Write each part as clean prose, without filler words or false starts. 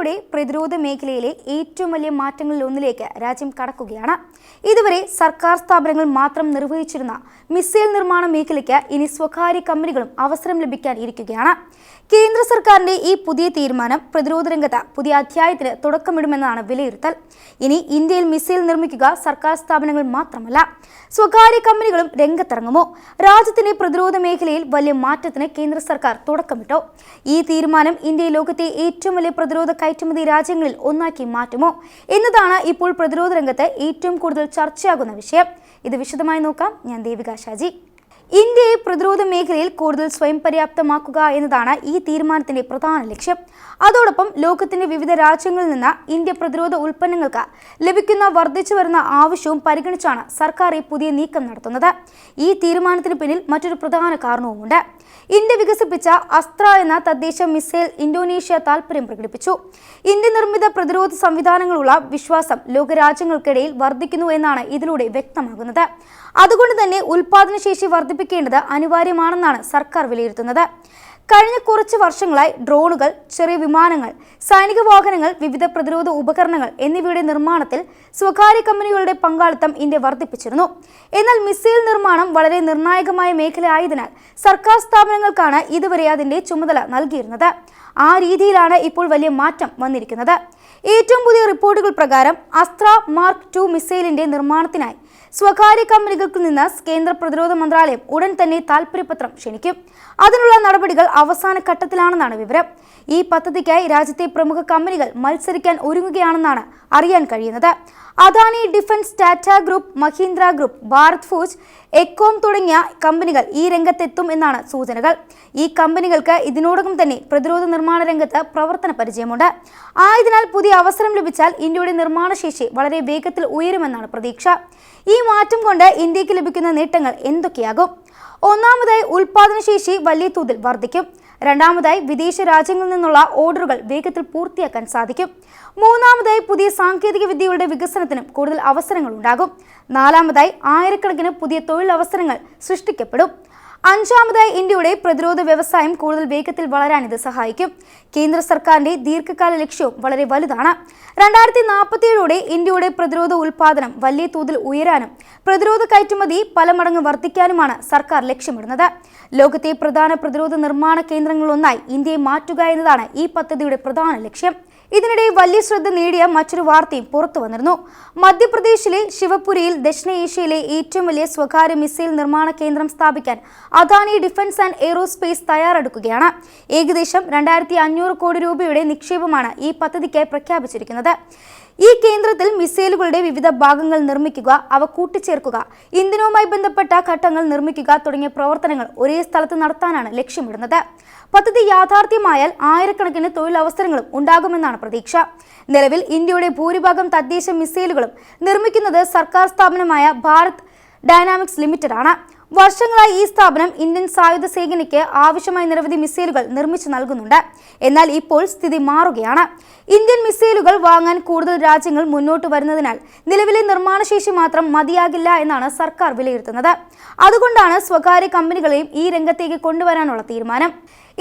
ഇന്ത്യയുടെ പ്രതിരോധ മേഖലയിലെ ഏറ്റവും വലിയ മാറ്റങ്ങളിലൊന്നിലേക്ക് രാജ്യം കടക്കുകയാണ്. ഇതുവരെ സർക്കാർ സ്ഥാപനങ്ങൾ മാത്രം നിർവഹിച്ചിരുന്ന മിസൈൽ നിർമ്മാണ മേഖലയ്ക്ക് ഇനി സ്വകാര്യ കമ്പനികളും അവസരം ലഭിക്കാൻ ഇരിക്കുകയാണ്. കേന്ദ്ര സർക്കാരിന്റെ ഈ പുതിയ തീരുമാനം പ്രതിരോധ രംഗത്ത് പുതിയ അധ്യായത്തിന് തുടക്കമിടുമെന്നാണ് വിലയിരുത്തൽ. ഇനി ഇന്ത്യയിൽ മിസൈൽ നിർമ്മിക്കുക സർക്കാർ സ്ഥാപനങ്ങൾ മാത്രമല്ല, സ്വകാര്യ കമ്പനികളും രംഗത്തിറങ്ങുമോ? രാജ്യത്തിന്റെ പ്രതിരോധ മേഖലയിൽ വലിയ മാറ്റത്തിന് കേന്ദ്ര സർക്കാർ തുടക്കമിട്ടോ? ഈ തീരുമാനം ഇന്ത്യയെ ലോകത്തെ ഏറ്റവും വലിയ പ്രതിരോധ കയറ്റുമതി രാജ്യങ്ങളിൽ ഒന്നാക്കി മാറ്റുമോ എന്നതാണ് ഇപ്പോൾ പ്രതിരോധ രംഗത്ത് ഏറ്റവും കൂടുതൽ ചർച്ചയാകുന്ന വിഷയം. ഇത് വിശദമായി നോക്കാം. ഞാൻ ദേവിക ഷാജി. ഇന്ത്യയെ പ്രതിരോധ മേഖലയിൽ കൂടുതൽ സ്വയം പര്യാപ്തമാക്കുക എന്നതാണ് ഈ തീരുമാനത്തിന്റെ പ്രധാന ലക്ഷ്യം. അതോടൊപ്പം ലോകത്തിന്റെ വിവിധ രാജ്യങ്ങളിൽ നിന്ന് ഇന്ത്യ പ്രതിരോധ ഉൽപ്പന്നങ്ങൾക്ക് ലഭിക്കുന്ന വർദ്ധിച്ചു വരുന്ന ആവശ്യവും പരിഗണിച്ചാണ് സർക്കാർ ഈ പുതിയ നീക്കം നടത്തുന്നത്. ഈ തീരുമാനത്തിന് പിന്നിൽ മറ്റൊരു പ്രധാന കാരണവുമുണ്ട്. ഇന്ത്യ വികസിപ്പിച്ച അസ്ത്ര എന്ന തദ്ദേശ മിസൈൽ ഇന്തോനേഷ്യ താൽപര്യം പ്രകടിപ്പിച്ചു. ഇന്ത്യ നിർമ്മിത പ്രതിരോധ സംവിധാനങ്ങളുള്ള വിശ്വാസം ലോകരാജ്യങ്ങൾക്കിടയിൽ വർദ്ധിക്കുന്നു എന്നാണ് ഇതിലൂടെ വ്യക്തമാകുന്നത്. അതുകൊണ്ട് തന്നെ ഉൽപാദനശേഷി വർദ്ധിപ്പിക്കേണ്ടത് അനിവാര്യമാണെന്നാണ് സർക്കാർ വിലയിരുത്തുന്നത്. കഴിഞ്ഞ കുറച്ച് വർഷങ്ങളായി ഡ്രോണുകൾ, ചെറിയ വിമാനങ്ങൾ, സൈനിക വാഹനങ്ങൾ, വിവിധ പ്രതിരോധ ഉപകരണങ്ങൾ എന്നിവയുടെ നിർമ്മാണത്തിൽ സ്വകാര്യ കമ്പനികളുടെ പങ്കാളിത്തം ഇന്ത്യ വർദ്ധിപ്പിച്ചിരുന്നു. എന്നാൽ മിസൈൽ നിർമ്മാണം വളരെ നിർണായകമായ മേഖലയായതിനാൽ സർക്കാർ സ്ഥാപനങ്ങൾക്കാണ് ഇതുവരെ അതിന്റെ ചുമതല നൽകിയിരുന്നത്. ആ രീതിയിലാണ് ഇപ്പോൾ വലിയ മാറ്റം വന്നിരിക്കുന്നത്. ഏറ്റവും പുതിയ റിപ്പോർട്ടുകൾ പ്രകാരം അസ്ത്ര മാർക്ക് 2 മിസൈലിന്റെ നിർമ്മാണത്തിനായി സ്വകാര്യ കമ്പനികൾക്ക് നിന്ന് കേന്ദ്ര പ്രതിരോധ മന്ത്രാലയം ഉടൻ തന്നെ താൽപര്യപത്രം ക്ഷണിക്കും. അതിനുള്ള നടപടികൾ അവസാന ഘട്ടത്തിലാണെന്നാണ് വിവരം. ഈ പദ്ധതിക്കായി രാജ്യത്തെ പ്രമുഖ കമ്പനികൾ മത്സരിക്കാൻ ഒരുങ്ങുകയാണെന്നാണ് അറിയാൻ കഴിയുന്നത്. Adani defence, Tata group, Mahindra group, Bharat Forge, എക്കോം തുടങ്ങിയ കമ്പനികൾ ഈ രംഗത്തെത്തും എന്നാണ് സൂചനകൾ. ഈ കമ്പനികൾക്ക് ഇതിനോടകം തന്നെ പ്രതിരോധ നിർമ്മാണ രംഗത്ത് പ്രവർത്തന പരിചയമുണ്ട്. ആയതിനാൽ പുതിയ അവസരം ലഭിച്ചാൽ ഇന്ത്യയുടെ നിർമ്മാണശേഷി വളരെ വേഗത്തിൽ ഉയരുമെന്നാണ് പ്രതീക്ഷ. ഈ മാറ്റം കൊണ്ട് ഇന്ത്യക്ക് ലഭിക്കുന്ന നേട്ടങ്ങൾ എന്തൊക്കെയാകും? ഒന്നാമതായി, ഉൽപാദനശേഷി വലിയ തോതിൽ വർദ്ധിക്കും. രണ്ടാമതായി, വിദേശ രാജ്യങ്ങളിൽ നിന്നുള്ള ഓർഡറുകൾ വേഗത്തിൽ പൂർത്തിയാക്കാൻ സാധിക്കും. മൂന്നാമതായി, പുതിയ സാങ്കേതിക വിദ്യകളുടെ വികസനത്തിനും കൂടുതൽ അവസരങ്ങൾ ഉണ്ടാകും. നാലാമതായി, ആയിരക്കണക്കിന് പുതിയ തൊഴിലവസരങ്ങൾ സൃഷ്ടിക്കപ്പെടും. അഞ്ചാമതായി, ഇന്ത്യയുടെ പ്രതിരോധ വ്യവസായം കൂടുതൽ വേഗത്തിൽ വളരാൻ ഇത് സഹായിക്കും. കേന്ദ്ര സർക്കാരിന്റെ ദീർഘകാല ലക്ഷ്യവും വളരെ വലുതാണ്. 2047 ഇന്ത്യയുടെ പ്രതിരോധ ഉൽപാദനം വലിയ തോതിൽ ഉയരാനും പ്രതിരോധ കയറ്റുമതി പല മടങ്ങ് വർദ്ധിക്കാനുമാണ് സർക്കാർ ലക്ഷ്യമിടുന്നത്. ലോകത്തെ പ്രധാന പ്രതിരോധ നിർമ്മാണ കേന്ദ്രങ്ങളിലൊന്നായി ഇന്ത്യയെ മാറ്റുക എന്നതാണ് ഈ പദ്ധതിയുടെ പ്രധാന ലക്ഷ്യം. ഇതിനിടെ വലിയ ശ്രദ്ധ നേടിയ മറ്റൊരു വാർത്തയും പുറത്തു വന്നിരുന്നു. മധ്യപ്രദേശിലെ ശിവപുരിയിൽ ദക്ഷിണേഷ്യയിലെ ഏറ്റവും വലിയ സ്വകാര്യ മിസൈൽ നിർമ്മാണ കേന്ദ്രം സ്ഥാപിക്കാൻ അദാനി ഡിഫൻസ് ആൻഡ് എയ്റോസ്പേസ് തയ്യാറെടുക്കുകയാണ്. ഏകദേശം 2500 കോടി രൂപയുടെ നിക്ഷേപമാണ് ഈ പദ്ധതിക്കായി പ്രഖ്യാപിച്ചിരിക്കുന്നത്. ഈ കേന്ദ്രത്തിൽ മിസൈലുകളുടെ വിവിധ ഭാഗങ്ങൾ നിർമ്മിക്കുക, അവ കൂട്ടിച്ചേർക്കുക, ഇന്ധനവുമായി ബന്ധപ്പെട്ട ഘട്ടങ്ങൾ നിർമ്മിക്കുക തുടങ്ങിയ പ്രവർത്തനങ്ങൾ ഒരേ സ്ഥലത്ത് നടത്താനാണ് ലക്ഷ്യമിടുന്നത്. പദ്ധതി യാഥാർത്ഥ്യമായാൽ ആയിരക്കണക്കിന് തൊഴിലവസരങ്ങളും ഉണ്ടാകുമെന്നാണ് പ്രതീക്ഷ. നിലവിൽ ഇന്ത്യയുടെ ഭൂരിഭാഗം തദ്ദേശ മിസൈലുകളും നിർമ്മിക്കുന്നത് സർക്കാർ സ്ഥാപനമായ ഭാരത് ഡൈനാമിക്സ് ലിമിറ്റഡ് ആണ്. വർഷങ്ങളായി ഈ സ്ഥാപനം ഇന്ത്യൻ സായുധ സേനയ്ക്ക് ആവശ്യമായ നിരവധി മിസൈലുകൾ നിർമ്മിച്ചു നൽകുന്നുണ്ട്. എന്നാൽ ഇപ്പോൾ സ്ഥിതി മാറുകയാണ്. ഇന്ത്യൻ മിസൈലുകൾ വാങ്ങാൻ കൂടുതൽ രാജ്യങ്ങൾ മുന്നോട്ട് വരുന്നതിനാൽ നിലവിലെ നിർമ്മാണശേഷി മാത്രം മതിയാകില്ല എന്നാണ് സർക്കാർ വിലയിരുത്തുന്നത്. അതുകൊണ്ടാണ് സ്വകാര്യ കമ്പനികളെയും ഈ രംഗത്തേക്ക് കൊണ്ടുവരാനുള്ള തീരുമാനം.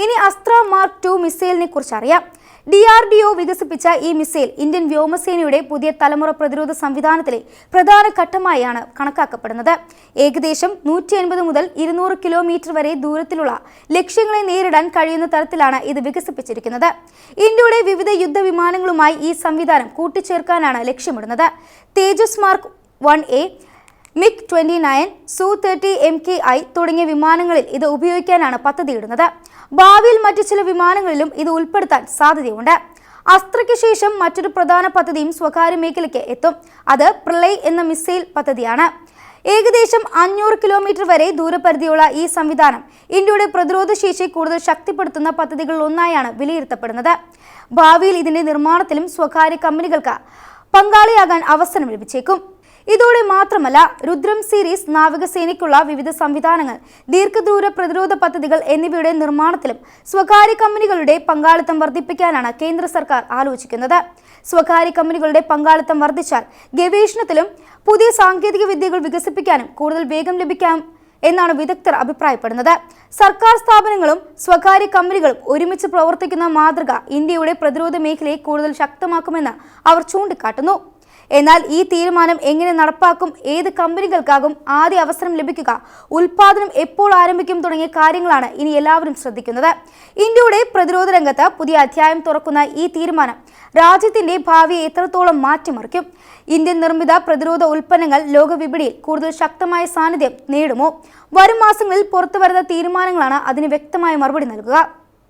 ഇനി അസ്ത്ര മാർക്ക് 2 മിസൈലിനെ കുറിച്ച് അറിയാം. DRDO വികസിപ്പിച്ച ഈ മിസൈൽ ഇന്ത്യൻ വ്യോമസേനയുടെ പുതിയ തലമുറ പ്രതിരോധ സംവിധാനത്തിലെ പ്രധാന ഘട്ടമായാണ് കണക്കാക്കപ്പെടുന്നത്. ഏകദേശം 180 മുതൽ 200 കിലോമീറ്റർ വരെ ദൂരത്തിലുള്ള ലക്ഷ്യങ്ങളെ നേരിടാൻ കഴിയുന്ന തരത്തിലാണ് ഇത് വികസിപ്പിച്ചിരിക്കുന്നത്. ഇന്ത്യയുടെ വിവിധ യുദ്ധവിമാനങ്ങളുമായി ഈ സംവിധാനം കൂട്ടിച്ചേർക്കാനാണ് ലക്ഷ്യമിടുന്നത്. തേജസ് mark 1A, MiG-29, Su-30 MKI തുടങ്ങിയ വിമാനങ്ങളിൽ ഇത് ഉപയോഗിക്കാനാണ് പദ്ധതിയിടുന്നത്. ഭാവിയിൽ മറ്റു ചില വിമാനങ്ങളിലും ഇത് ഉൾപ്പെടുത്താൻ സാധ്യതയുണ്ട്. അസ്ത്രയ്ക്ക് ശേഷം മറ്റൊരു പ്രധാന പദ്ധതിയും സ്വകാര്യ മേഖലയ്ക്ക് എത്തും. അത് പ്രളയ് എന്ന മിസൈൽ പദ്ധതിയാണ്. ഏകദേശം 500 കിലോമീറ്റർ വരെ ദൂരപരിധിയുള്ള ഈ സംവിധാനം ഇന്ത്യയുടെ പ്രതിരോധ ശേഷി കൂടുതൽ ശക്തിപ്പെടുത്തുന്ന പദ്ധതികളിൽ ഒന്നായാണ് വിലയിരുത്തപ്പെടുന്നത്. ഭാവിയിൽ ഇതിന്റെ നിർമ്മാണത്തിലും സ്വകാര്യ കമ്പനികൾക്ക് പങ്കാളിയാകാൻ അവസരം ലഭിച്ചേക്കും. ഇതോടെ മാത്രമല്ല, രുദ്രം സീരീസ്, നാവികസേനയ്ക്കുള്ള വിവിധ സംവിധാനങ്ങൾ, ദീർഘദൂര പ്രതിരോധ പദ്ധതികൾ എന്നിവയുടെ നിർമ്മാണത്തിലും സ്വകാര്യ കമ്പനികളുടെ പങ്കാളിത്തം വർദ്ധിപ്പിക്കാനാണ് കേന്ദ്ര സർക്കാർ ആലോചിക്കുന്നത്. സ്വകാര്യ കമ്പനികളുടെ പങ്കാളിത്തം വർദ്ധിച്ചാൽ ഗവേഷണത്തിലും പുതിയ സാങ്കേതിക വിദ്യകൾ വികസിപ്പിക്കാനും കൂടുതൽ വേഗം എന്നാണ് വിദഗ്ധർ അഭിപ്രായപ്പെടുന്നത്. സർക്കാർ സ്ഥാപനങ്ങളും സ്വകാര്യ കമ്പനികളും ഒരുമിച്ച് പ്രവർത്തിക്കുന്ന മാതൃക ഇന്ത്യയുടെ പ്രതിരോധ മേഖലയെ കൂടുതൽ ശക്തമാക്കുമെന്ന് അവർ ചൂണ്ടിക്കാട്ടുന്നു. എന്നാൽ ഈ തീരുമാനം എങ്ങനെ നടപ്പാക്കും, ഏത് കമ്പനികൾക്കാകും ആദ്യ അവസരം ലഭിക്കുക, ഉൽപാദനം എപ്പോൾ ആരംഭിക്കും തുടങ്ങിയ കാര്യങ്ങളാണ് ഇനി എല്ലാവരും ശ്രദ്ധിക്കുന്നത്. ഇന്ത്യയുടെ പ്രതിരോധ രംഗത്ത് പുതിയ അധ്യായം തുറക്കുന്ന ഈ തീരുമാനം രാജ്യത്തിന്റെ ഭാവിയെ എത്രത്തോളം മാറ്റിമറിക്കും? ഇന്ത്യൻ നിർമ്മിത പ്രതിരോധ ഉൽപ്പന്നങ്ങൾ ലോകവിപണിയിൽ കൂടുതൽ ശക്തമായ സാന്നിധ്യം നേടുമോ? വരും മാസങ്ങളിൽ പുറത്തുവരുന്ന തീരുമാനങ്ങളാണ് അതിന് വ്യക്തമായ മറുപടി നൽകുക.